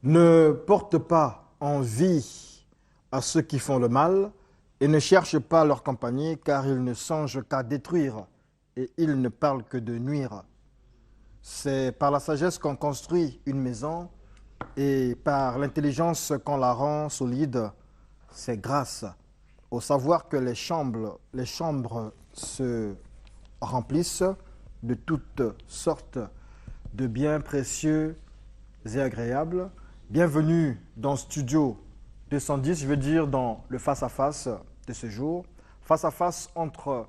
Ne porte pas envie à ceux qui font le mal et ne cherche pas leur compagnie, car ils ne songent qu'à détruire et ils ne parlent que de nuire. C'est par la sagesse qu'on construit une maison et par l'intelligence qu'on la rend solide. C'est grâce au savoir que les chambres se remplissent de toutes sortes de biens précieux et agréables. Bienvenue dans Studio 210, je veux dire dans le face-à-face de ce jour. Face-à-face entre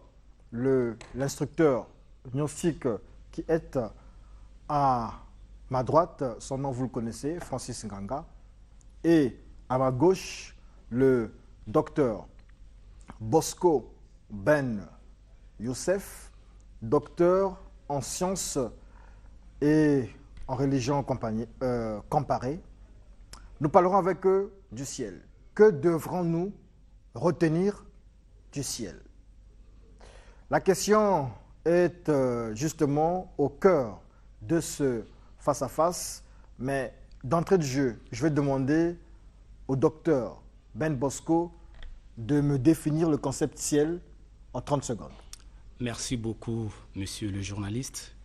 l'instructeur gnostique qui est à ma droite, son nom vous le connaissez, Francis Nganga, et à ma gauche, le docteur Bosco Ben Youssef, docteur en sciences et en religion comparée. Nous parlerons avec eux du ciel. Que devrons-nous retenir du ciel? La question est justement au cœur de ce face-à-face, mais d'entrée de jeu, je vais demander au docteur Ben Bosco de me définir le concept ciel en 30 secondes. Merci beaucoup, monsieur le journaliste.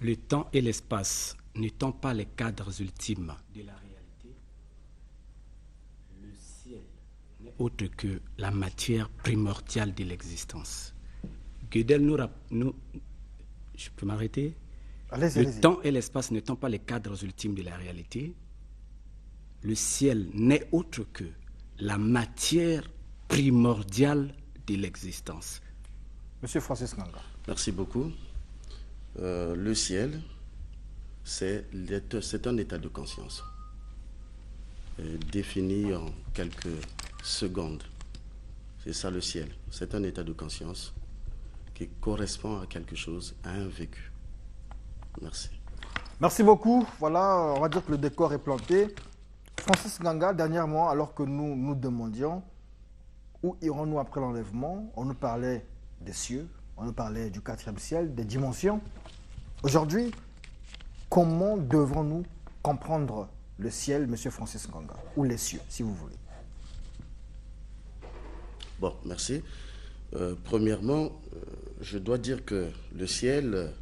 Le temps et l'espace n'étant pas les cadres ultimes de la réalité, le ciel n'est autre que la matière primordiale de l'existence. Gödel je peux m'arrêter? Le temps et l'espace n'étant pas les cadres ultimes de la réalité, le ciel n'est autre que la matière primordiale de l'existence. Monsieur Francis Nganga. Merci beaucoup. Le ciel, c'est un état de conscience. Défini en quelques secondes. C'est ça le ciel. C'est un état de conscience qui correspond à quelque chose, à un vécu. Merci. Merci beaucoup. Voilà, on va dire que le décor est planté. Francis Nganga, dernièrement, alors que nous nous demandions où irons-nous après l'enlèvement, on nous parlait des cieux, on nous parlait du quatrième ciel, des dimensions. Aujourd'hui, comment devrons-nous comprendre le ciel, monsieur Francis Nganga, ou les cieux, si vous voulez? Bon, merci. Premièrement, je dois dire que le ciel,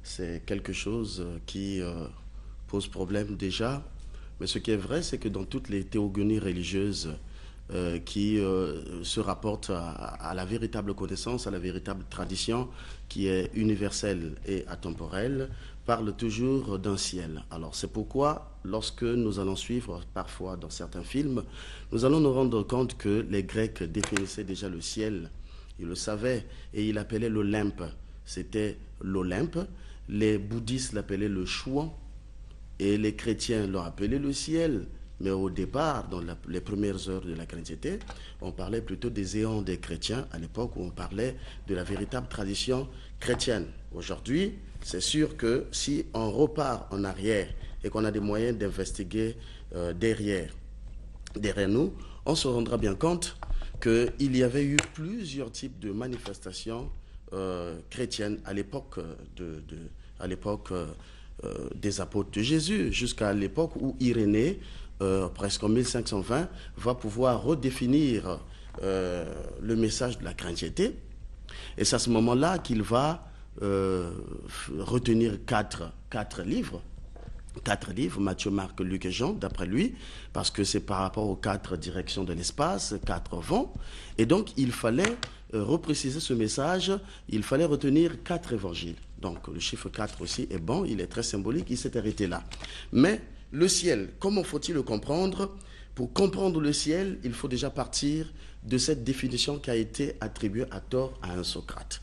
c'est quelque chose qui pose problème déjà. Mais ce qui est vrai, c'est que dans toutes les théogonies religieuses qui se rapportent à la véritable connaissance, à la véritable tradition qui est universelle et atemporelle, parlent toujours d'un ciel. Alors c'est pourquoi, lorsque nous allons suivre parfois dans certains films, nous allons nous rendre compte que les Grecs définissaient déjà le ciel. Ils le savaient et ils l'appelaient l'Olympe. C'était l'Olympe. Les bouddhistes l'appelaient le Chouan et les chrétiens l'ont appelé le ciel. Mais au départ, dans les premières heures de la chrétienté, on parlait plutôt des éons des chrétiens, à l'époque où on parlait de la véritable tradition chrétienne. Aujourd'hui, c'est sûr que si on repart en arrière et qu'on a des moyens d'investiguer derrière nous, on se rendra bien compte qu'il y avait eu plusieurs types de manifestations chrétiennes à l'époque des apôtres de Jésus, jusqu'à l'époque où Irénée, presque en 1520, va pouvoir redéfinir le message de la chrétienté. Et c'est à ce moment-là qu'il va retenir quatre livres. 4 livres, Matthieu, Marc, Luc et Jean, d'après lui, parce que c'est par rapport aux 4 directions de l'espace, 4 vents. Et donc, il fallait repréciser ce message, il fallait retenir 4 évangiles. Donc, le chiffre 4 aussi est bon, il est très symbolique, il s'est arrêté là. Mais le ciel, comment faut-il le comprendre? Pour comprendre le ciel, il faut déjà partir de cette définition qui a été attribuée à tort à un Socrate.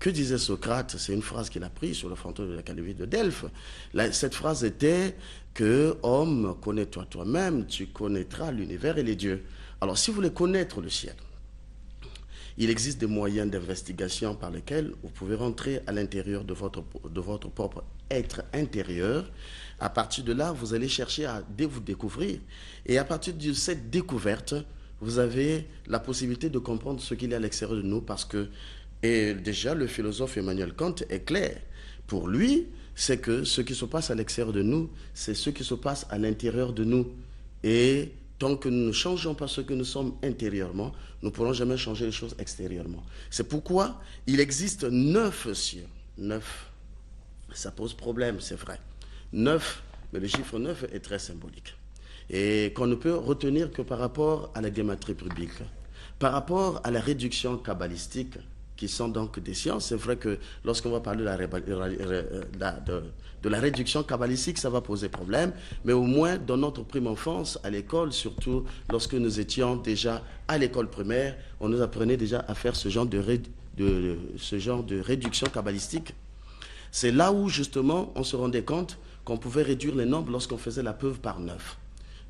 Que disait Socrate? C'est une phrase qu'il a prise sur le fronton de l'Académie de Delphes. Cette phrase était que « Homme, connais-toi toi-même, tu connaîtras l'univers et les dieux ». Alors, si vous voulez connaître le ciel, il existe des moyens d'investigation par lesquels vous pouvez rentrer à l'intérieur de votre propre être intérieur. À partir de là, vous allez chercher à vous découvrir. Et à partir de cette découverte, vous avez la possibilité de comprendre ce qu'il y a à l'extérieur de nous, parce que et déjà, le philosophe Emmanuel Kant est clair. Pour lui, c'est que ce qui se passe à l'extérieur de nous, c'est ce qui se passe à l'intérieur de nous. Et tant que nous ne changeons pas ce que nous sommes intérieurement, nous ne pourrons jamais changer les choses extérieurement. C'est pourquoi il existe 9 cieux. 9, ça pose problème, c'est vrai. 9, mais le chiffre 9 est très symbolique. Et qu'on ne peut retenir que par rapport à la gématrie publique. Par rapport à la réduction kabbalistique, qui sont donc des sciences, c'est vrai que lorsqu'on va parler de la réduction kabbalistique, ça va poser problème, mais au moins dans notre prime enfance, à l'école, surtout lorsque nous étions déjà à l'école primaire, on nous apprenait déjà à faire ce genre de réduction kabbalistique. C'est là où justement on se rendait compte qu'on pouvait réduire les nombres lorsqu'on faisait la preuve par 9.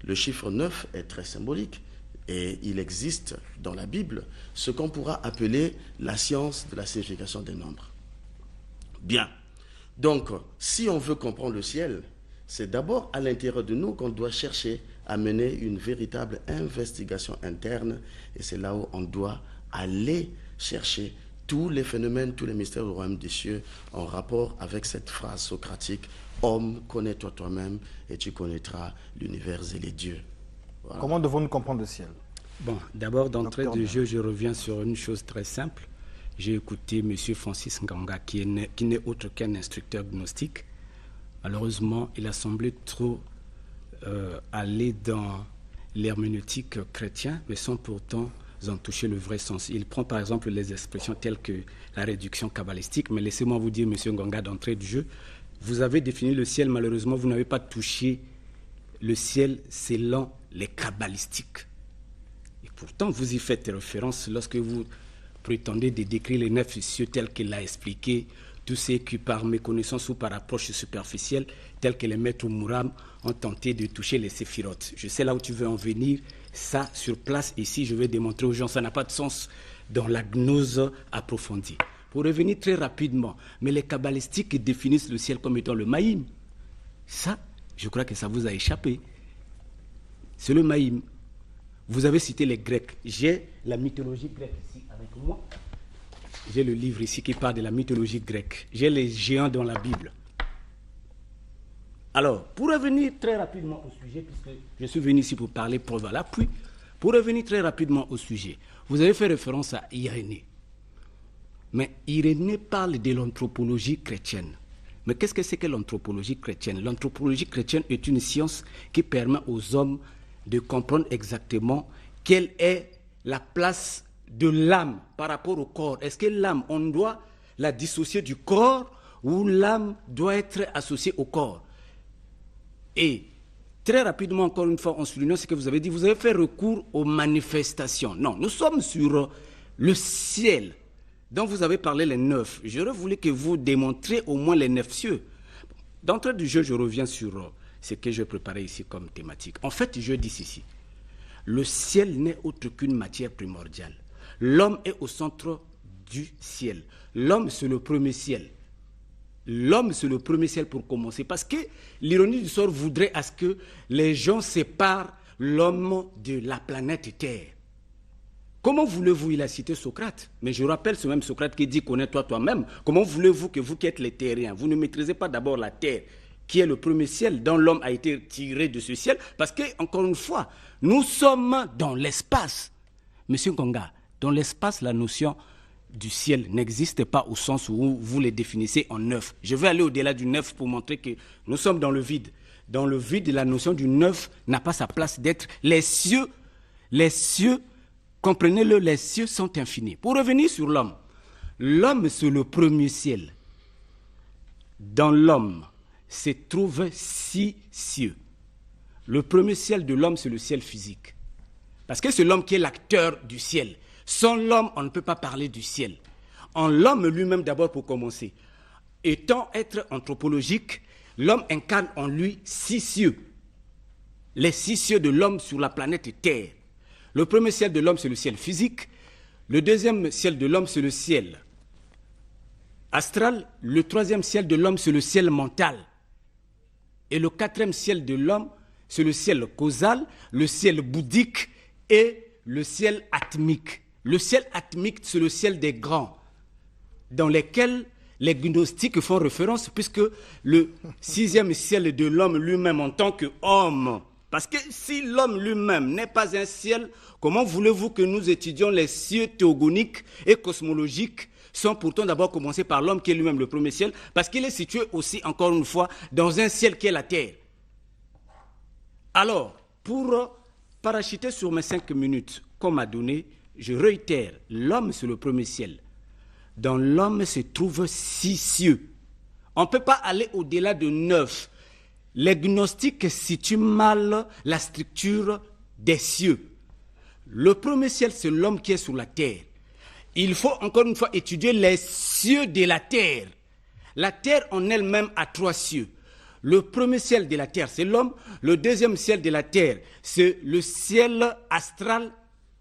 Le chiffre 9 est très symbolique. Et il existe dans la Bible ce qu'on pourra appeler la science de la signification des nombres. Bien. Donc, si on veut comprendre le ciel, c'est d'abord à l'intérieur de nous qu'on doit chercher à mener une véritable investigation interne. Et c'est là où on doit aller chercher tous les phénomènes, tous les mystères du royaume des cieux en rapport avec cette phrase socratique « Homme, connais-toi toi-même et tu connaîtras l'univers et les dieux ». Voilà. Comment devons-nous comprendre le ciel? Bon, d'abord, d'entrée de jeu, je reviens sur une chose très simple. J'ai écouté M. Francis Nganga, qui n'est autre qu'un instructeur gnostique. Malheureusement, il a semblé trop aller dans l'herméneutique chrétienne, mais sans pourtant en toucher le vrai sens. Il prend par exemple les expressions telles que la réduction kabbalistique, mais laissez-moi vous dire, M. Nganga, d'entrée de jeu, vous avez défini le ciel, malheureusement, vous n'avez pas touché le ciel selon les kabbalistiques. Et pourtant, vous y faites référence lorsque vous prétendez de décrire les 9 cieux tels qu'il l'a expliqué, tous ceux qui, par méconnaissance ou par approche superficielle, tels que les maîtres Mouram, ont tenté de toucher les séphirotes. Je sais là où tu veux en venir. Ça, sur place, ici, je vais démontrer aux gens, ça n'a pas de sens dans la gnose approfondie. Pour revenir très rapidement, mais les kabbalistiques définissent le ciel comme étant le Maïm. Ça, je crois que ça vous a échappé. C'est le Maïm. Vous avez cité les Grecs. J'ai la mythologie grecque ici avec moi. J'ai le livre ici qui parle de la mythologie grecque. J'ai les géants dans la Bible. Alors, pour revenir très rapidement au sujet, puisque je suis venu ici pour parler preuve à l'appui, pour revenir très rapidement au sujet, vous avez fait référence à Irénée. Mais Irénée parle de l'anthropologie chrétienne. Mais qu'est-ce que c'est que l'anthropologie chrétienne? L'anthropologie chrétienne est une science qui permet aux hommes de comprendre exactement quelle est la place de l'âme par rapport au corps. Est-ce que l'âme, on doit la dissocier du corps ou l'âme doit être associée au corps? Et très rapidement, encore une fois, en soulignant ce que vous avez dit, vous avez fait recours aux manifestations. Non, nous sommes sur le ciel dont vous avez parlé, les 9. J'aurais voulu que vous démontriez au moins les 9 cieux. D'entrée du jeu, je reviens sur ce que j'ai préparé ici comme thématique. En fait, je dis ceci. Le ciel n'est autre qu'une matière primordiale. L'homme est au centre du ciel. L'homme, c'est le premier ciel. L'homme, c'est le premier ciel pour commencer. Parce que l'ironie du sort voudrait à ce que les gens séparent l'homme de la planète Terre. Comment voulez-vous, il a cité Socrate, mais je rappelle ce même Socrate qui dit connais-toi toi-même. Comment voulez-vous que vous qui êtes les terriens, vous ne maîtrisez pas d'abord la terre, qui est le premier ciel, dont l'homme a été tiré de ce ciel, parce que, encore une fois, nous sommes dans l'espace. Monsieur Konga, dans l'espace, la notion du ciel n'existe pas au sens où vous les définissez en 9. Je vais aller au-delà du 9 pour montrer que nous sommes dans le vide. Dans le vide, la notion du 9 n'a pas sa place d'être. Les cieux, comprenez-le, les cieux sont infinis. Pour revenir sur l'homme, l'homme c'est le premier ciel. Dans l'homme se trouvent 6 cieux. Le premier ciel de l'homme, c'est le ciel physique. Parce que c'est l'homme qui est l'acteur du ciel. Sans l'homme, on ne peut pas parler du ciel. En l'homme lui-même, d'abord pour commencer, étant être anthropologique, l'homme incarne en lui 6 cieux. Les 6 cieux de l'homme sur la planète Terre. Le premier ciel de l'homme, c'est le ciel physique. Le deuxième ciel de l'homme, c'est le ciel astral. Le troisième ciel de l'homme, c'est le ciel mental. Et le quatrième ciel de l'homme, c'est le ciel causal, le ciel bouddhique et le ciel atmique. Le ciel atmique, c'est le ciel des grands, dans lesquels les gnostiques font référence, puisque le sixième ciel de l'homme lui-même en tant qu'homme, parce que si l'homme lui-même n'est pas un ciel, comment voulez-vous que nous étudions les cieux théogoniques et cosmologiques, sans pourtant d'abord commencer par l'homme qui est lui-même le premier ciel, parce qu'il est situé aussi, encore une fois, dans un ciel qui est la terre. Alors, pour parachuter sur mes 5 minutes qu'on m'a donné, je réitère, l'homme c'est le premier ciel. Dans l'homme se trouvent 6 cieux. On ne peut pas aller au-delà de 9. Les gnostiques situent mal la structure des cieux. Le premier ciel, c'est l'homme qui est sur la terre. Il faut encore une fois étudier les cieux de la terre. La terre en elle-même a 3 cieux. Le premier ciel de la terre, c'est l'homme. Le deuxième ciel de la terre, c'est le ciel astral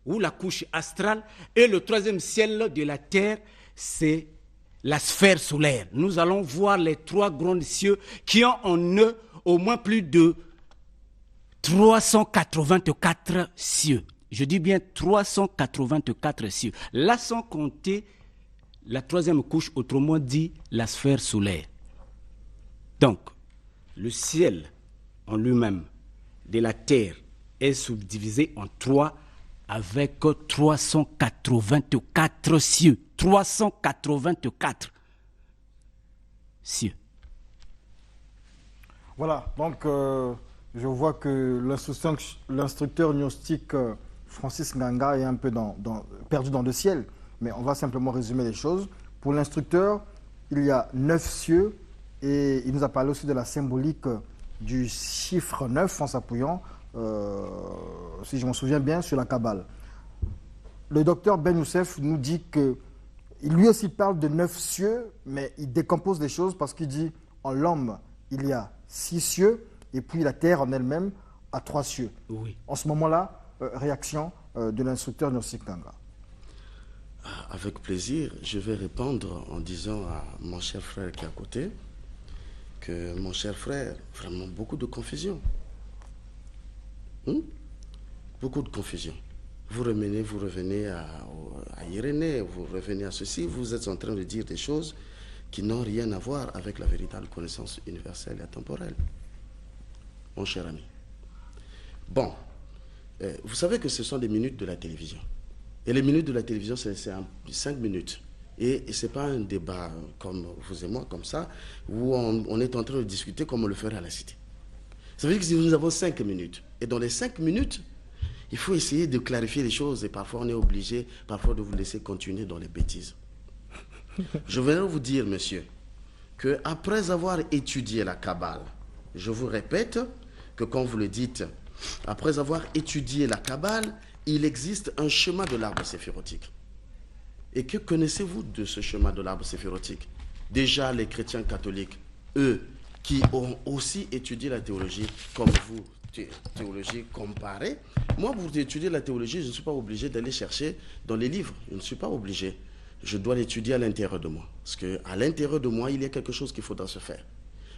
ou la couche astrale. Et le troisième ciel de la terre, c'est la sphère solaire. Nous allons voir les 3 grands cieux qui ont en eux au moins plus de 384 cieux. Je dis bien 384 cieux. Là, sans compter la 3e couche, autrement dit la sphère solaire. Donc, le ciel en lui-même de la terre est subdivisé en 3 avec 384 cieux. 384 cieux. Voilà, donc je vois que l'instructeur gnostique Francis Nganga est un peu perdu dans le ciel, mais on va simplement résumer les choses. Pour l'instructeur, il y a 9 cieux et il nous a parlé aussi de la symbolique du chiffre 9 en s'appuyant, si je m'en souviens bien, sur la Kabbale. Le docteur Ben Youssef nous dit que lui aussi parle de 9 cieux, mais il décompose les choses parce qu'il dit en l'homme, il y a 6 cieux et puis la terre en elle-même a 3 cieux. Oui. En ce moment-là, réaction de l'instructeur Gnostique Nganga. Avec plaisir, je vais répondre en disant à mon cher frère qui est à côté que mon cher frère, vraiment beaucoup de confusion. Beaucoup de confusion. Vous revenez à Irénée, vous revenez à ceci, vous êtes en train de dire des choses qui n'ont rien à voir avec la véritable connaissance universelle et temporelle. Mon cher ami. Bon, vous savez que ce sont des minutes de la télévision. Et les minutes de la télévision, c'est 5 minutes. Et ce n'est pas un débat comme vous et moi, comme ça, où on est en train de discuter comme on le ferait à la cité. Ça veut dire que si nous avons 5 minutes, et dans les 5 minutes, il faut essayer de clarifier les choses, et parfois on est obligé, parfois de vous laisser continuer dans les bêtises. Je voudrais vous dire, monsieur, qu'après avoir étudié la Kabbale, je vous répète que quand vous le dites, après avoir étudié la Kabbale, il existe un chemin de l'arbre séphirotique. Et que connaissez-vous de ce chemin de l'arbre séphirotique? Déjà, les chrétiens catholiques, eux, qui ont aussi étudié la théologie, comme vous, théologie comparée. Moi, pour étudier la théologie, je ne suis pas obligé d'aller chercher dans les livres. Je ne suis pas obligé. Je dois l'étudier à l'intérieur de moi. Parce qu'à l'intérieur de moi, il y a quelque chose qu'il faudra se faire.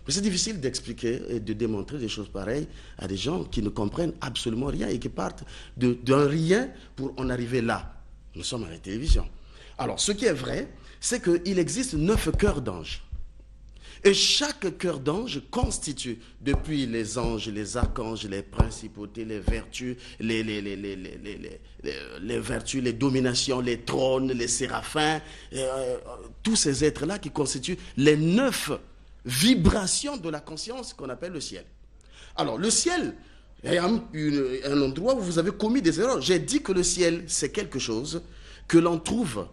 Mais c'est difficile d'expliquer et de démontrer des choses pareilles à des gens qui ne comprennent absolument rien et qui partent d'un rien pour en arriver là. Nous sommes à la télévision. Alors, ce qui est vrai, c'est qu'il existe 9 cœurs d'anges. Et chaque cœur d'ange constitue, depuis les anges, les archanges, les principautés, les vertus, les vertus, les dominations, les trônes, les séraphins, tous ces êtres-là qui constituent les 9 vibrations de la conscience qu'on appelle le ciel. Alors, le ciel est un endroit où vous avez commis des erreurs. J'ai dit que le ciel, c'est quelque chose que l'on trouve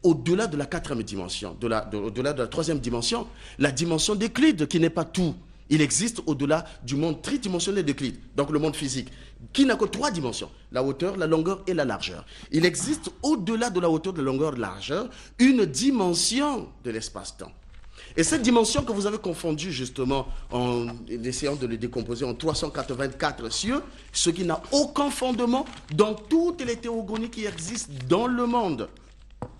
au-delà de la 4e dimension, au-delà de la 3e dimension, la dimension d'Euclide, qui n'est pas tout. Il existe au-delà du monde tridimensionnel d'Euclide, donc le monde physique, qui n'a que 3 dimensions, la hauteur, la longueur et la largeur. Il existe au-delà de la hauteur, de la longueur, de la largeur, une dimension de l'espace-temps. Et cette dimension que vous avez confondue justement en essayant de le décomposer en 384 cieux, ce qui n'a aucun fondement dans toutes les théogonies qui existent dans le monde.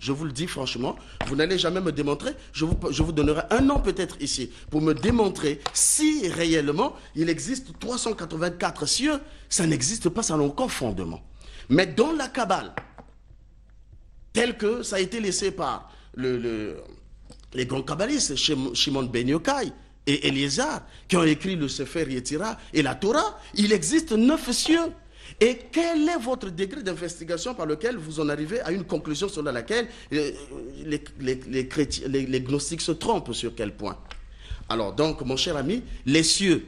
Je vous le dis franchement, vous n'allez jamais me démontrer, je vous donnerai un an peut-être ici pour me démontrer si réellement il existe 384 cieux, ça n'existe pas, ça n'a aucun fondement. Mais dans la Kabbale, tel que ça a été laissé par les grands kabbalistes, Shimon Ben Yochai et Eliezer, qui ont écrit le Sefer Yetzirah et la Torah, il existe 9 cieux. Et quel est votre degré d'investigation par lequel vous en arrivez à une conclusion selon laquelle les gnostiques se trompent sur quel point? Alors donc, mon cher ami, les cieux,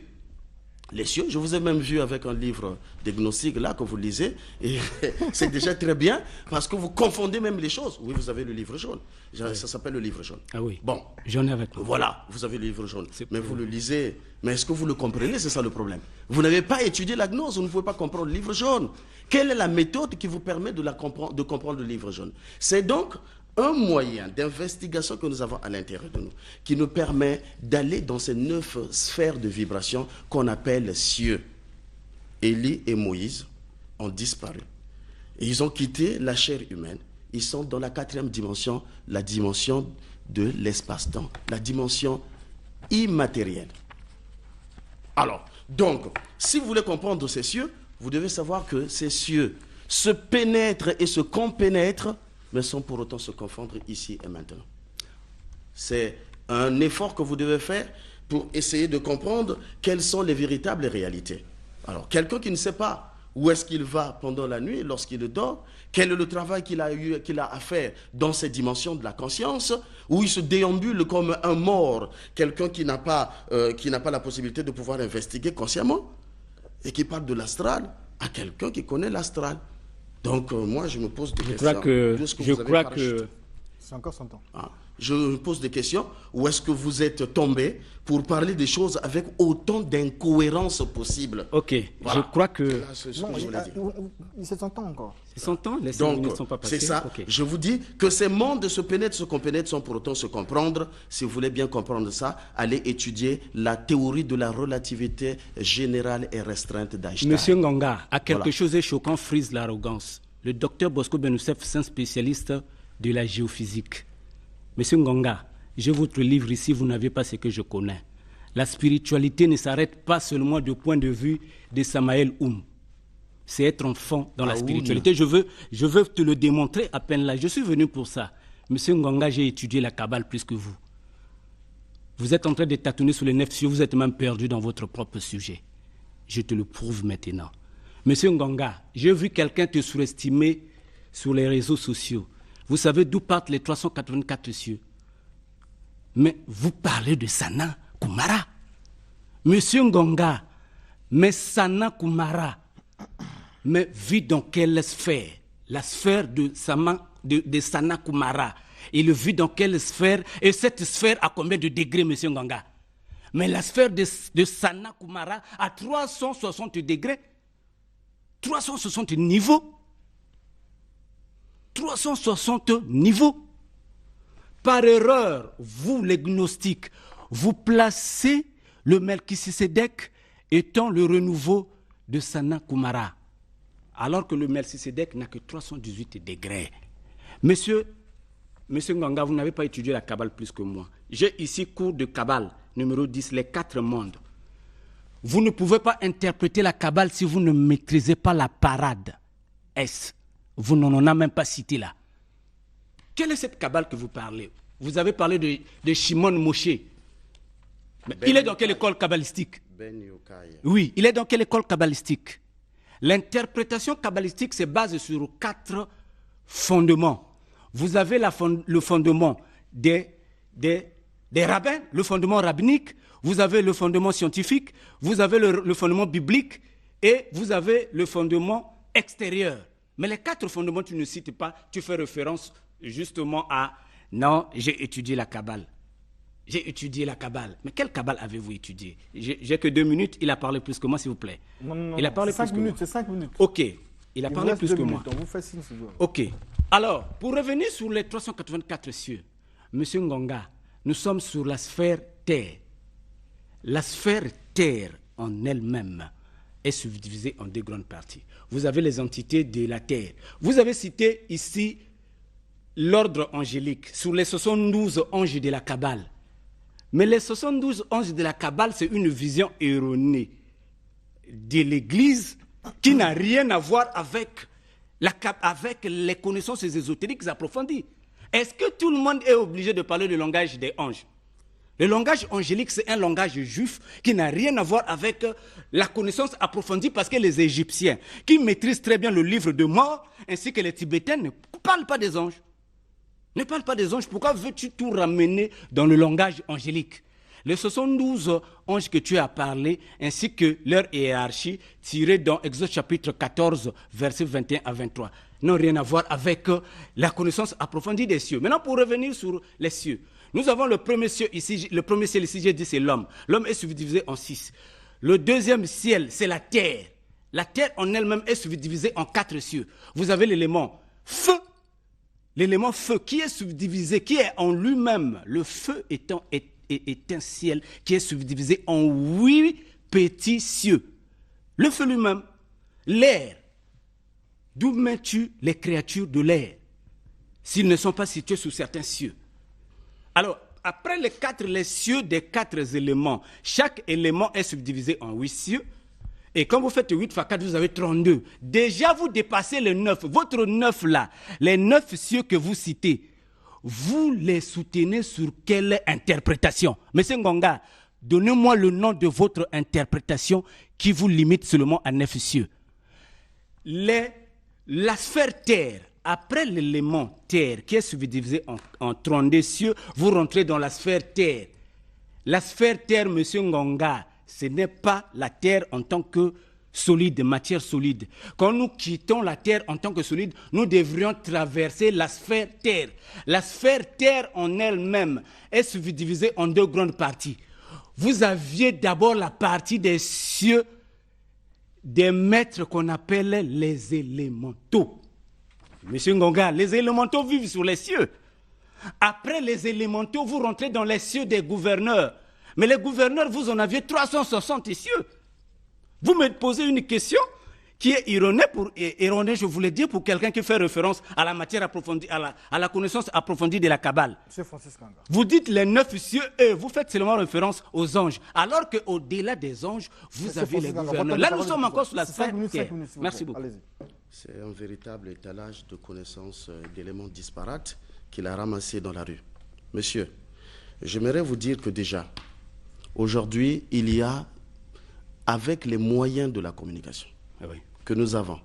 je vous ai même vu avec un livre des gnostiques là que vous lisez, et c'est déjà très bien parce que vous confondez même les choses. Oui, vous avez le livre jaune. Ça s'appelle le livre jaune. Ah oui. Bon. J'en ai avec moi. Voilà, vous avez le livre jaune. Mais vous le lisez. Mais est-ce que vous le comprenez? C'est ça le problème. Vous n'avez pas étudié la gnose, vous ne pouvez pas comprendre le livre jaune. Quelle est la méthode qui vous permet de comprendre le livre jaune? C'est donc un moyen d'investigation que nous avons à l'intérieur de nous, qui nous permet d'aller dans ces 9 sphères de vibration qu'on appelle cieux. Élie et Moïse ont disparu. Et ils ont quitté la chair humaine. Ils sont dans la 4e dimension, la dimension de l'espace-temps, la dimension immatérielle. Alors, donc, si vous voulez comprendre ces cieux, vous devez savoir que ces cieux se pénètrent et se compénètrent, mais sans pour autant se confondre ici et maintenant. C'est un effort que vous devez faire pour essayer de comprendre quelles sont les véritables réalités. Alors, quelqu'un qui ne sait pas où est-ce qu'il va pendant la nuit, lorsqu'il dort, quel est le travail qu'il a à faire dans ces dimensions de la conscience, où il se déambule comme un mort, quelqu'un qui n'a pas la possibilité de pouvoir investiguer consciemment, et qui parle de l'astral à quelqu'un qui connaît l'astral. Donc, moi, je me pose des questions. Je crois que C'est encore son temps. Je me pose des questions. Où est-ce que vous êtes tombé pour parler des choses avec autant d'incohérence possible? Ok, voilà. Je crois que... C'est son temps encore. C'est son temps, les 5 minutes ne sont pas Donc, passées. c'est ça. Okay. Je vous dis que ces mondes se pénètrent, se compénètrent sans pour autant se comprendre. Si vous voulez bien comprendre ça, allez étudier la théorie de la relativité générale et restreinte d'Einstein. Monsieur Ngonga, à quelque Voilà. chose de choquant frise l'arrogance. Le docteur Bosco Benoussef, c'est un spécialiste de la géophysique. Monsieur Ngonga, j'ai votre livre ici, vous n'avez pas ce que je connais. La spiritualité ne s'arrête pas seulement du point de vue de Samael Oum. C'est être enfant dans la spiritualité. Je veux te le démontrer à peine là. Je suis venu pour ça. Monsieur Ngonga, j'ai étudié la Kabbale plus que vous. Vous êtes en train de tâtonner sur les 9 cieux, vous êtes même perdu dans votre propre sujet. Je te le prouve maintenant. Monsieur Ngonga, j'ai vu quelqu'un te surestimer sur les réseaux sociaux. Vous savez d'où partent les 384 cieux? Mais vous parlez de Sanna Kumara. Monsieur Ngonga, mais Sanna Kumara, mais vit dans quelle sphère? La sphère de Sanna Kumara. Il vit dans quelle sphère? Et cette sphère a combien de degrés, monsieur Ngonga? Mais la sphère de Sanna Kumara a 360 degrés. 360 niveaux. 360 niveaux. Par erreur, vous les gnostiques, vous placez le Melchisédek étant le renouveau de Sanna Kumara, alors que le Melchisédek n'a que 318 degrés. Monsieur Ngonga, vous n'avez pas étudié la Kabbale plus que moi. J'ai ici cours de Kabbale, numéro 10, les 4 mondes. Vous ne pouvez pas interpréter la Kabbale si vous ne maîtrisez pas la parade. Vous n'en avez même pas cité là. Quelle est cette Kabbale que vous parlez? Vous avez parlé de Shimon Moshe. Il est dans quelle école kabbalistique? Ben Yochai. Oui, il est dans quelle école kabbalistique? L'interprétation kabbalistique se base sur 4 fondements. Vous avez le fondement des rabbins, le fondement rabbinique, vous avez le fondement scientifique, vous avez le fondement biblique et vous avez le fondement extérieur. Mais les 4 fondements, tu ne cites pas, tu fais référence justement à « Non, j'ai étudié la Kabbale ». J'ai étudié la Kabbale. Mais quelle Kabbale avez-vous étudié? J'ai que 2 minutes, il a parlé plus que moi, s'il vous plaît. Non, il a parlé plus 5 que minutes, moi. c'est 5 minutes. Ok, il a parlé plus que moi. On vous fait signe, c'est bon. Ok. Alors, pour revenir sur les 384 cieux, Monsieur Ngonga, nous sommes sur la sphère Terre. La sphère Terre en elle-même est subdivisée en 2 grandes parties. Vous avez les entités de la Terre. Vous avez cité ici l'ordre angélique sur les 72 anges de la Kabbale. Mais les 72 anges de la Kabbale, c'est une vision erronée de l'Église qui n'a rien à voir avec les connaissances ésotériques approfondies. Est-ce que tout le monde est obligé de parler le langage des anges? Le langage angélique, c'est un langage juif qui n'a rien à voir avec la connaissance approfondie, parce que les Égyptiens, qui maîtrisent très bien le livre de mort, ainsi que les Tibétains, ne parlent pas des anges. Ne parlent pas des anges. Pourquoi veux-tu tout ramener dans le langage angélique? Les 72 anges que tu as parlé, ainsi que leur hiérarchie, tirée dans Exode chapitre 14, versets 21 à 23, n'ont rien à voir avec la connaissance approfondie des cieux. Maintenant, pour revenir sur les cieux, nous avons le premier ciel ici, j'ai dit c'est l'homme. L'homme est subdivisé en 6. Le deuxième ciel, c'est la terre. La terre en elle-même est subdivisée en 4 cieux. Vous avez l'élément feu. L'élément feu qui est subdivisé, qui est en lui-même, le feu est un ciel qui est subdivisé en 8 petits cieux. Le feu lui-même, l'air. D'où mets-tu les créatures de l'air s'ils ne sont pas situés sous certains cieux? Alors, après les cieux des 4 éléments, chaque élément est subdivisé en 8 cieux. Et quand vous faites 8 fois 4, vous avez 32. Déjà, vous dépassez les 9. Votre 9 là, les 9 cieux que vous citez, vous les soutenez sur quelle interprétation? Monsieur Ngonga, donnez-moi le nom de votre interprétation qui vous limite seulement à 9 cieux. La sphère terre, après l'élément terre qui est subdivisé en 32 cieux, vous rentrez dans la sphère terre. La sphère terre, monsieur Ngonga, ce n'est pas la terre en tant que solide, matière solide. Quand nous quittons la terre en tant que solide, nous devrions traverser la sphère terre. La sphère terre en elle-même est subdivisée en 2 grandes parties. Vous aviez d'abord la partie des cieux, des maîtres qu'on appelle les élémentaux. Monsieur Ngonga, les élémentaux vivent sur les cieux. Après les élémentaux, vous rentrez dans les cieux des gouverneurs. Mais les gouverneurs, vous en aviez 360 cieux. Vous me posez une question qui est erronée, je voulais dire, pour quelqu'un qui fait référence à la matière approfondie, à la connaissance approfondie de la Kabbale. Vous dites les 9 cieux et vous faites seulement référence aux anges. Alors qu'au-delà des anges, vous avez les gouverneurs. Là, nous sommes encore sur la sphère terre. Merci beaucoup. C'est un véritable étalage de connaissances d'éléments disparates qu'il a ramassés dans la rue. Monsieur, j'aimerais vous dire que déjà, aujourd'hui, il y a, avec les moyens de la communication que nous avons,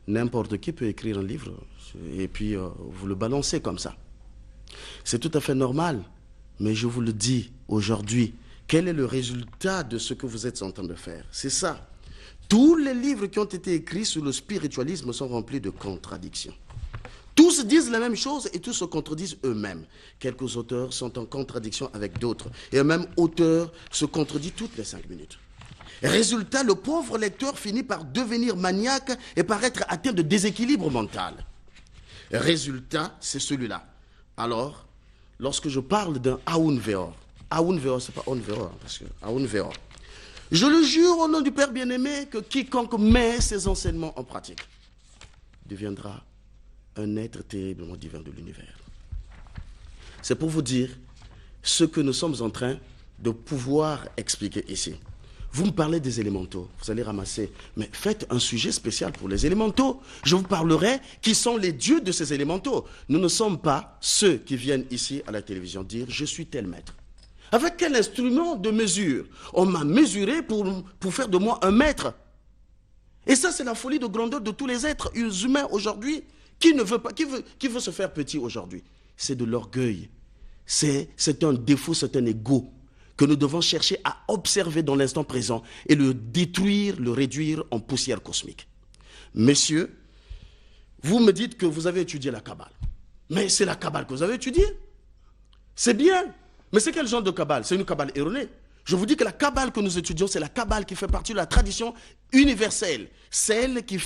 n'importe qui peut écrire un livre et puis vous le balancez comme ça. C'est tout à fait normal, mais je vous le dis aujourd'hui, quel est le résultat de ce que vous êtes en train de faire? C'est ça. Tous les livres qui ont été écrits sur le spiritualisme sont remplis de contradictions. Tous disent la même chose et tous se contredisent eux-mêmes. Quelques auteurs sont en contradiction avec d'autres. Et un même auteur se contredit toutes les 5 minutes. Résultat, le pauvre lecteur finit par devenir maniaque et par être atteint de déséquilibre mental. Résultat, c'est celui-là. Alors, lorsque je parle d'un Aoun Veor, c'est pas Aoun Veor, parce que Aoun Veor, je le jure au nom du Père bien-aimé que quiconque met ses enseignements en pratique deviendra un être terriblement divin de l'univers. C'est pour vous dire ce que nous sommes en train de pouvoir expliquer ici. Vous me parlez des élémentaux, vous allez ramasser, mais faites un sujet spécial pour les élémentaux. Je vous parlerai qui sont les dieux de ces élémentaux. Nous ne sommes pas ceux qui viennent ici à la télévision dire « je suis tel maître ». Avec quel instrument de mesure? On m'a mesuré pour faire de moi un maître. Et ça, c'est la folie de grandeur de tous les êtres humains aujourd'hui. Qui veut se faire petit aujourd'hui? C'est de l'orgueil. C'est un défaut, c'est un ego que nous devons chercher à observer dans l'instant présent et le détruire, le réduire en poussière cosmique. Messieurs, vous me dites que vous avez étudié la Kabbale. Mais c'est la Kabbale que vous avez étudiée. C'est bien. Mais c'est quel genre de Kabbale? C'est une Kabbale erronée. Je vous dis que la Kabbale que nous étudions, c'est la Kabbale qui fait partie de la tradition universelle. Celle qui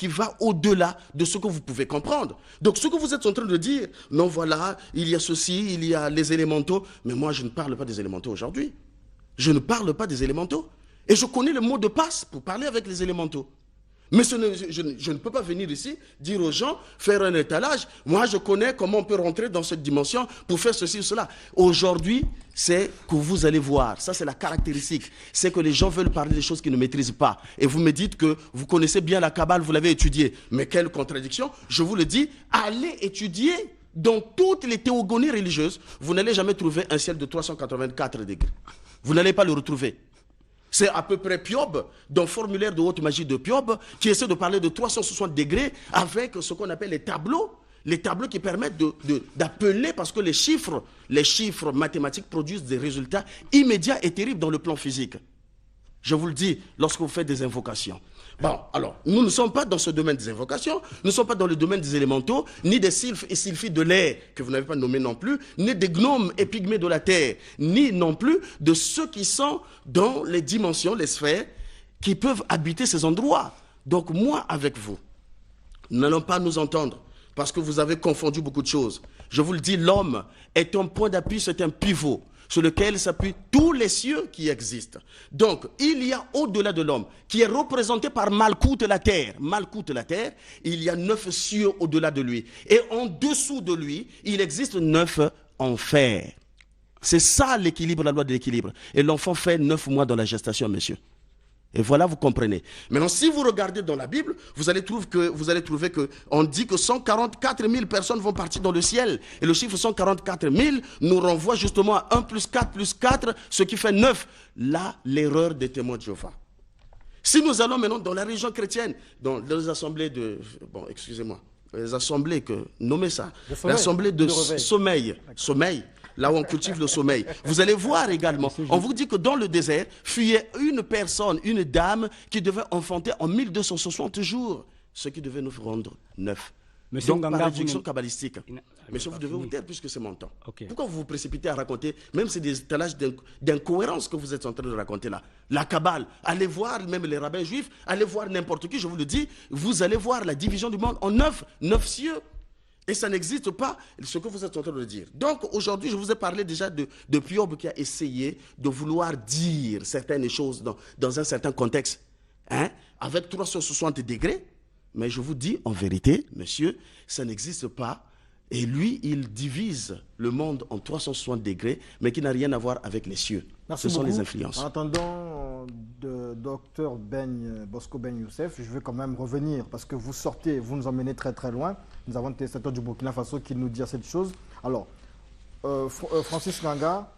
va au-delà de ce que vous pouvez comprendre. Donc ce que vous êtes en train de dire, non voilà, il y a ceci, il y a les élémentaux. Mais moi, je ne parle pas des élémentaux aujourd'hui. Je ne parle pas des élémentaux. Et je connais le mot de passe pour parler avec les élémentaux. Mais je ne peux pas venir ici, dire aux gens, faire un étalage. Moi, je connais comment on peut rentrer dans cette dimension pour faire ceci ou cela. Aujourd'hui, c'est que vous allez voir. Ça, c'est la caractéristique. C'est que les gens veulent parler des choses qu'ils ne maîtrisent pas. Et vous me dites que vous connaissez bien la Kabbale, vous l'avez étudiée. Mais quelle contradiction! Je vous le dis, allez étudier dans toutes les théogonies religieuses, vous n'allez jamais trouver un ciel de 384 degrés. Vous n'allez pas le retrouver. C'est à peu près Piob, dans le formulaire de haute magie de Piob, qui essaie de parler de 360 degrés avec ce qu'on appelle les tableaux qui permettent d'appeler, parce que les chiffres mathématiques produisent des résultats immédiats et terribles dans le plan physique. Je vous le dis, lorsque vous faites des invocations. Bon, alors, nous ne sommes pas dans ce domaine des invocations, nous ne sommes pas dans le domaine des élémentaux, ni des sylphes et sylphides de l'air, que vous n'avez pas nommé non plus, ni des gnomes et pygmées de la terre, ni non plus de ceux qui sont dans les dimensions, les sphères, qui peuvent habiter ces endroits. Donc, moi, avec vous, nous n'allons pas nous entendre, parce que vous avez confondu beaucoup de choses. Je vous le dis, l'homme est un point d'appui, c'est un pivot sur lequel s'appuient tous les cieux qui existent. Donc, il y a au-delà de l'homme, qui est représenté par Malkout la terre. Malkout la terre, il y a 9 cieux au-delà de lui. Et en dessous de lui, il existe 9 enfers. C'est ça l'équilibre, la loi de l'équilibre. Et l'enfant fait 9 mois dans la gestation, monsieur. Et voilà, vous comprenez. Maintenant, si vous regardez dans la Bible, vous allez trouver que on dit que 144 000 personnes vont partir dans le ciel. Et le chiffre 144 000 nous renvoie justement à 1 plus 4 plus 4, ce qui fait 9. Là, l'erreur des témoins de Jéhovah. Si nous allons maintenant dans la religion chrétienne, dans les assemblées de... Bon, excusez-moi. Les assemblées que... Nommez ça. L'assemblée de sommeil. Sommeil. Là où on cultive le sommeil. Vous allez voir également, on vous dit que dans le désert, fuyait une personne, une dame, qui devait enfanter en 1260 jours, ce qui devait nous rendre 9. Monsieur Donc, Nganga, par réduction kabbalistique. Monsieur, vous devez vous taire puisque c'est mon temps. Okay. Pourquoi vous vous précipitez à raconter, même c'est des étalages d'incohérence que vous êtes en train de raconter là. La Kabbale, allez voir même les rabbins juifs, allez voir n'importe qui, je vous le dis, vous allez voir la division du monde en 9 cieux. Et ça n'existe pas, ce que vous êtes en train de dire. Donc aujourd'hui, je vous ai parlé déjà de Piob qui a essayé de vouloir dire certaines choses dans un certain contexte, hein, avec 360 degrés. Mais je vous dis en vérité, monsieur, ça n'existe pas. Et lui, il divise le monde en 360 degrés, mais qui n'a rien à voir avec les cieux. Merci Ce sont beaucoup. les influences. En attendant Dr Bosco Ben Youssef, je veux quand même revenir, parce que vous sortez, vous nous emmenez très très loin. Nous avons un téléspectateur du Burkina Faso qui nous dit cette chose. Alors, Francis Nganga,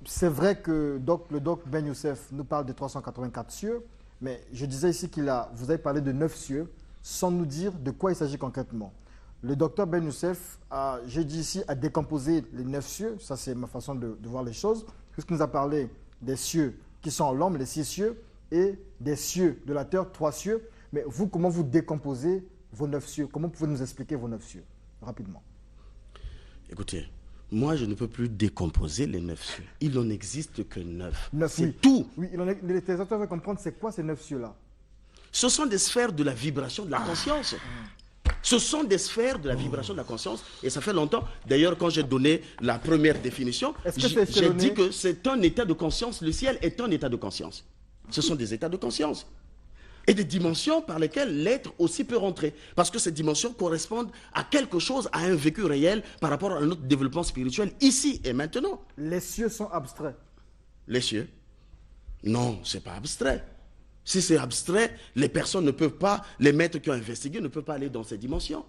c'est vrai que le Dr Ben Youssef nous parle de 384 cieux, mais je disais ici vous avez parlé de 9 cieux, sans nous dire de quoi il s'agit concrètement. Le docteur Ben Youssef, j'ai dit ici, a décomposé les 9 cieux. Ça, c'est ma façon de voir les choses. Puisqu'il nous a parlé des cieux qui sont en l'homme, les 6 cieux, et des cieux de la terre, 3 cieux. Mais vous, comment vous décomposez vos 9 cieux? Comment pouvez-vous nous expliquer vos 9 cieux? Rapidement. Écoutez, moi, je ne peux plus décomposer les 9 cieux. Il n'en existe que 9. C'est oui. tout. Oui, les téléspectateurs veulent comprendre c'est quoi ces 9 cieux-là. Ce sont des sphères de la vibration de la conscience. Ce sont des sphères de la vibration de la conscience. Et ça fait longtemps. D'ailleurs, quand j'ai donné la première définition, j'ai dit que c'est un état de conscience. Le ciel est un état de conscience. Ce sont des états de conscience. Et des dimensions par lesquelles l'être aussi peut rentrer. Parce que ces dimensions correspondent à quelque chose, à un vécu réel par rapport à notre développement spirituel ici et maintenant. Les cieux sont abstraits. Les cieux? Non, ce n'est pas abstrait. Si c'est abstrait, les personnes ne peuvent pas, les maîtres qui ont investigué ne peuvent pas aller dans ces dimensions.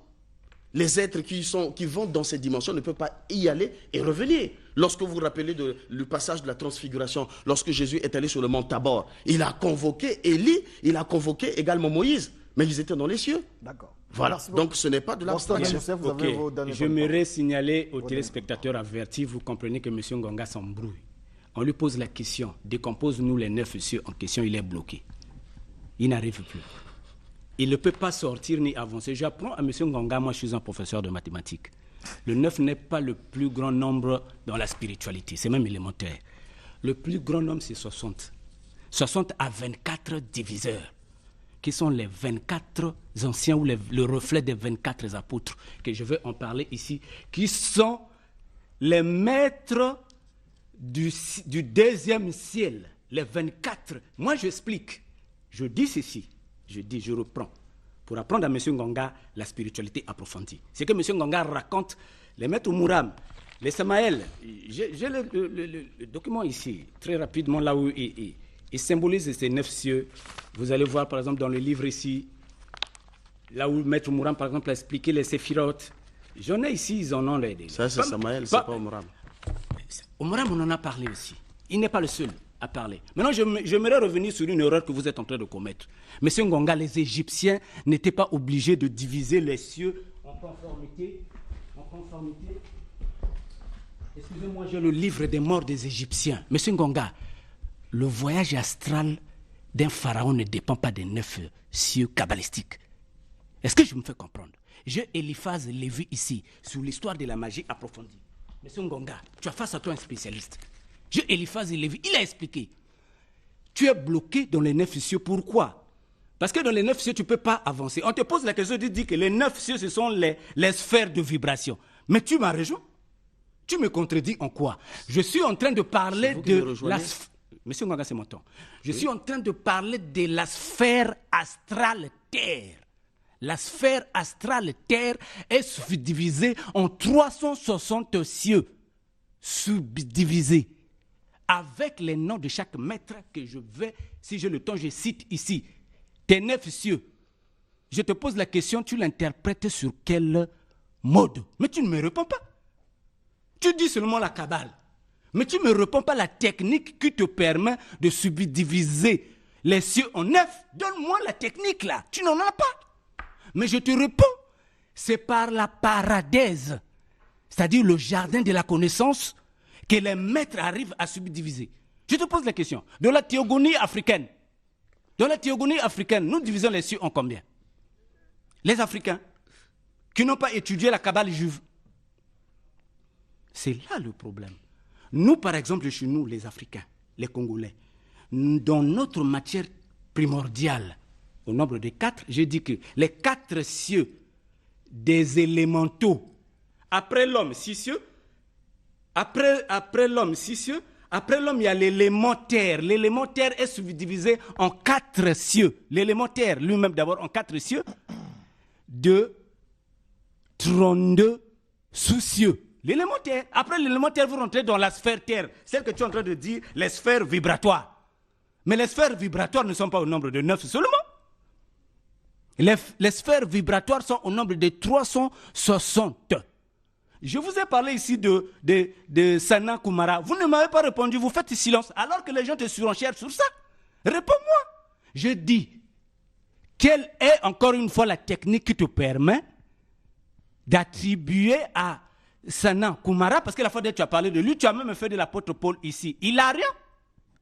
Les êtres qui vont dans ces dimensions ne peuvent pas y aller et revenir. Lorsque vous vous rappelez le passage de la transfiguration, lorsque Jésus est allé sur le mont Tabor, il a convoqué Élie, il a convoqué également Moïse, mais ils étaient dans les cieux. D'accord. Voilà, donc ce n'est pas de l'abstraction. Okay. J'aimerais signaler aux téléspectateurs avertis, vous comprenez que M. Nganga s'embrouille. On lui pose la question, décompose-nous les 9 cieux en question, il est bloqué. Il n'arrive plus. Il ne peut pas sortir ni avancer. J'apprends à M. Nganga, moi je suis un professeur de mathématiques. Le 9 n'est pas le plus grand nombre dans la spiritualité, c'est même élémentaire. Le plus grand nombre c'est 60. 60 à 24 diviseurs, qui sont les 24 anciens ou le reflet des 24 apôtres, que je vais en parler ici, qui sont les maîtres du deuxième ciel, les 24. Moi j'explique. Je dis ceci, je reprends, pour apprendre à M. Nganga la spiritualité approfondie. C'est que M. Nganga raconte les maîtres Mouram, les Samaël. J'ai le document ici, très rapidement, là où il symbolise ces 9 cieux. Vous allez voir, par exemple, dans le livre ici, là où maître Mouram, par exemple, a expliqué les séphirotes, J'en ai ici, ils en ont les... Ça, c'est Samaël, c'est pas Omram. Omram, on en a parlé aussi. Il n'est pas le seul à parler. Maintenant, j'aimerais revenir sur une erreur que vous êtes en train de commettre. Monsieur Ngonga, les Égyptiens n'étaient pas obligés de diviser les cieux en conformité. Excusez-moi, j'ai le livre des morts des Égyptiens. Monsieur Ngonga, le voyage astral d'un pharaon ne dépend pas des 9 cieux kabbalistiques. Est-ce que je me fais comprendre? J'ai Eliphaz Lévi ici, sur l'histoire de la magie approfondie. Monsieur Ngonga, tu as face à toi un spécialiste. J'ai Eliphaz Lévi, il a expliqué. Tu es bloqué dans les 9 cieux. Pourquoi? Parce que dans les 9 cieux, tu ne peux pas avancer. On te pose la question, tu dis que les 9 cieux, ce sont les sphères de vibration. Mais tu m'as rejoint. Tu me contredis en quoi? Je suis en train de parler de la... Monsieur Ngonga, c'est mon temps. Je suis en train de parler de la sphère astrale Terre. La sphère astrale Terre est subdivisée en 360 cieux. Subdivisés. Avec les noms de chaque maître que je vais, si j'ai le temps, je cite ici. Tes 9 cieux. Je te pose la question, tu l'interprètes sur quel mode? Mais tu ne me réponds pas. Tu dis seulement la Kabbale. Mais tu ne me réponds pas la technique qui te permet de subdiviser les cieux en 9. Donne-moi la technique là. Tu n'en as pas. Mais je te réponds. C'est par la paradèse. C'est-à-dire le jardin de la connaissance que les maîtres arrivent à subdiviser. Je te pose la question. Dans la théogonie africaine, nous divisons les cieux en combien? Les Africains qui n'ont pas étudié la Kabbale juive. C'est là le problème. Nous, par exemple, chez nous, les Africains, les Congolais, dans notre matière primordiale, au nombre de 4, j'ai dit que les 4 cieux des élémentaux, après l'homme, 6 cieux, après l'homme, 6 cieux, après l'homme, il y a l'élément terre. L'élément terre est subdivisé en 4 cieux. L'élément terre, lui-même d'abord, en 4 cieux, de 32 sous-cieux. L'élémentaire. Après l'élémentaire, vous rentrez dans la sphère terre. Celle que tu es en train de dire, les sphères vibratoires. Mais les sphères vibratoires ne sont pas au nombre de 9 seulement. Les sphères vibratoires sont au nombre de 360. Je vous ai parlé ici de Sanna Kumara. Vous ne m'avez pas répondu, vous faites silence, alors que les gens te surenchèrent sur ça. Réponds-moi. Je dis, quelle est encore une fois la technique qui te permet d'attribuer à Sanna Kumara, parce que la fois que tu as parlé de lui, tu as même fait de l'apôtre Paul ici. Il n'a rien.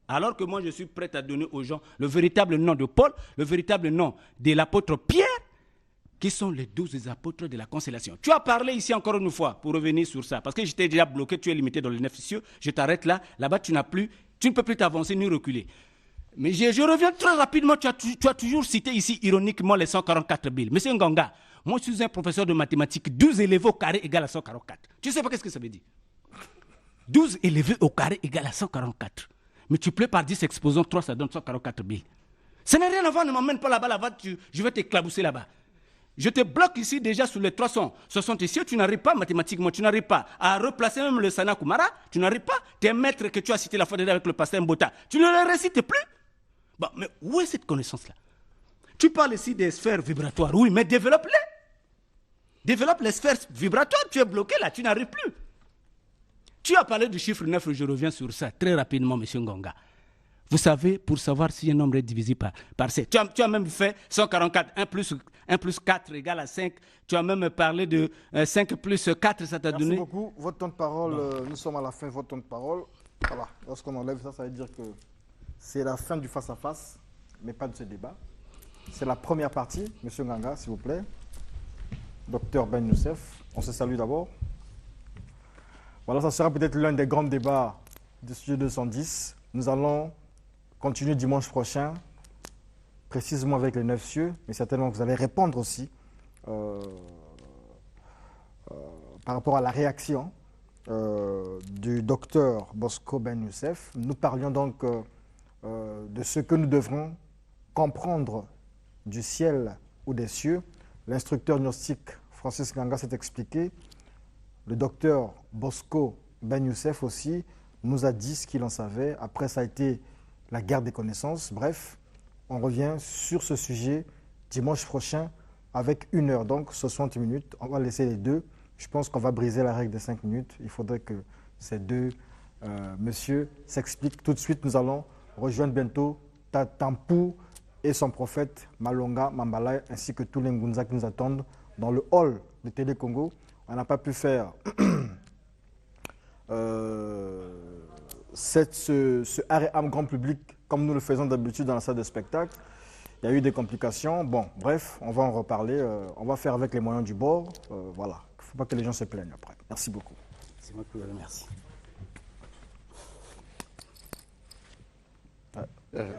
Alors que moi, je suis prêt à donner aux gens le véritable nom de Paul, le véritable nom de l'apôtre Pierre, qui sont les 12 apôtres de la constellation. Tu as parlé ici encore une fois, pour revenir sur ça, parce que j'étais déjà bloqué, tu es limité dans les 9 cieux, je t'arrête là, là-bas tu ne peux plus t'avancer ni reculer. Mais je reviens très rapidement, tu as toujours cité ici ironiquement les 144 000. Monsieur Ngonga, moi je suis un professeur de mathématiques, 12 élevé au carré égale à 144. Tu ne sais pas qu'est-ce que ça veut dire? 12 élevé au carré égale à 144. Multiplié par 10 exposant 3, ça donne 144 000. Ça n'a rien à voir, ne m'emmène pas là-bas, je vais t'éclabousser là-bas. Je te bloque ici déjà sur les 360 cieux, tu n'arrives pas mathématiquement, tu n'arrives pas à replacer même le Sanna Kumara, tu n'arrives pas, tes maîtres que tu as cités la fois dernière avec le pasteur Mbota, tu ne les récites plus. Bon, mais où est cette connaissance-là? Tu parles ici des sphères vibratoires, oui, mais développe-les. Développe les sphères vibratoires, tu es bloqué là, tu n'arrives plus. Tu as parlé du chiffre 9, je reviens sur ça très rapidement, M. Ngonga. Vous savez, pour savoir si un nombre est divisé par 7, tu as même fait 144, 1 plus 4 égale à 5. Tu as même parlé de 5 plus 4, ça t'a donné... Merci beaucoup. Votre temps de parole, nous sommes à la fin de votre temps de parole. Voilà, lorsqu'on enlève ça, ça veut dire que c'est la fin du face-à-face, mais pas de ce débat. C'est la première partie. Monsieur Ngonga, s'il vous plaît. Docteur Ben Youssef, on se salue d'abord. Voilà, ça sera peut-être l'un des grands débats du studio 210. Nous allons continuer dimanche prochain, précisément avec les 9 cieux, mais certainement vous allez répondre aussi par rapport à la réaction du docteur Bosco Ben Youssef. Nous parlions donc de ce que nous devrons comprendre du ciel ou des cieux. L'instructeur gnostique Francis Ngonga s'est expliqué. Le docteur Bosco Ben Youssef aussi nous a dit ce qu'il en savait. Après, ça a été la guerre des connaissances. Bref, on revient sur ce sujet dimanche prochain avec 1 heure, donc 60 minutes. On va laisser les deux Je pense qu'on va briser la règle des 5 minutes. Il faudrait que ces deux messieurs s'expliquent. Tout de suite, nous allons rejoindre bientôt Tatampu et son prophète Malonga Mambalay, ainsi que tous les Ngunza qui nous attendent dans le hall de Télé Congo. On n'a pas pu faire ce AREAM grand public comme nous le faisons d'habitude dans la salle de spectacle. Il y a eu des complications. Bon, bref, on va en reparler. On va faire avec les moyens du bord. Voilà. Il ne faut pas que les gens se plaignent après. Merci beaucoup. C'est moi qui vous remercie. Ouais.